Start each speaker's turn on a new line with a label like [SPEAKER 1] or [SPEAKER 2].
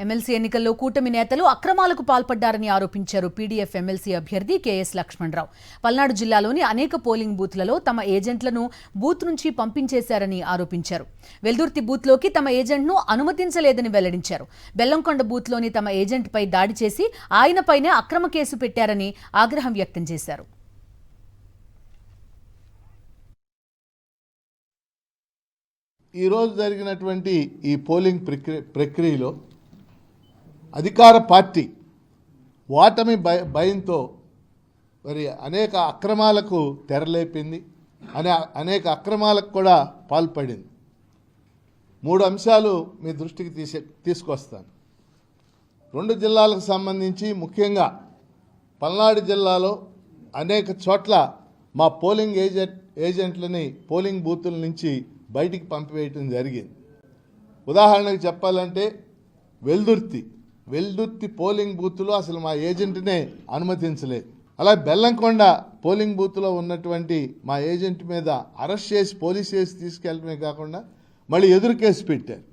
[SPEAKER 1] MLC ఎన్నికల్లో కూటమి నేతలు అక్రమాలకు పాల్పడ్డారని ఆరోపించారు పీడీఎఫ్ ఎమ్మెల్సీ అభ్యర్థి కేఎస్ లక్ష్మణరావు. పల్నాడు జిల్లాలోని అనేక పోలింగ్ బూత్లలో తమ ఏజెంట్లను బూత్ నుంచి పంపించేశారని ఆరోపించారు. వెల్దుర్తి బూత్లోకి తమ ఏజెంట్ను అనుమతించలేదని వెల్లడించారు. బెల్లంకొండ బూత్లోని తమ ఏజెంట్పై దాడి చేసి ఆయనపైనే అక్రమ కేసు పెట్టారని ఆగ్రహం వ్యక్తం చేశారు.
[SPEAKER 2] ఈరోజు జరిగినటువంటి ఈ పోలింగ్ ప్రక్రియలో అధికార పార్టీ ఓటమి భయంతో మరి అనేక అక్రమాలకు తెరలేపింది, అనేక అక్రమాలకు కూడా పాల్పడింది. 3 అంశాలు మీ దృష్టికి తీసుకొస్తాను. 2 జిల్లాలకు సంబంధించి ముఖ్యంగా పల్నాడు జిల్లాలో అనేక చోట్ల మా పోలింగ్ ఏజెంట్లని పోలింగ్ బూతుల నుంచి బయటికి పంపివేయటం జరిగింది. ఉదాహరణకు చెప్పాలంటే వెల్దుర్తి పోలింగ్ బూత్లో అసలు మా ఏజెంట్నే అనుమతించలేదు. అలా బెల్లంకొండ పోలింగ్ బూత్లో ఉన్నటువంటి మా ఏజెంట్ మీద అరెస్ట్ చేసి పోలీస్ కేసు తీసుకెళ్ళడమే కాకుండా మళ్ళీ ఎదురు కేసు పెట్టారు.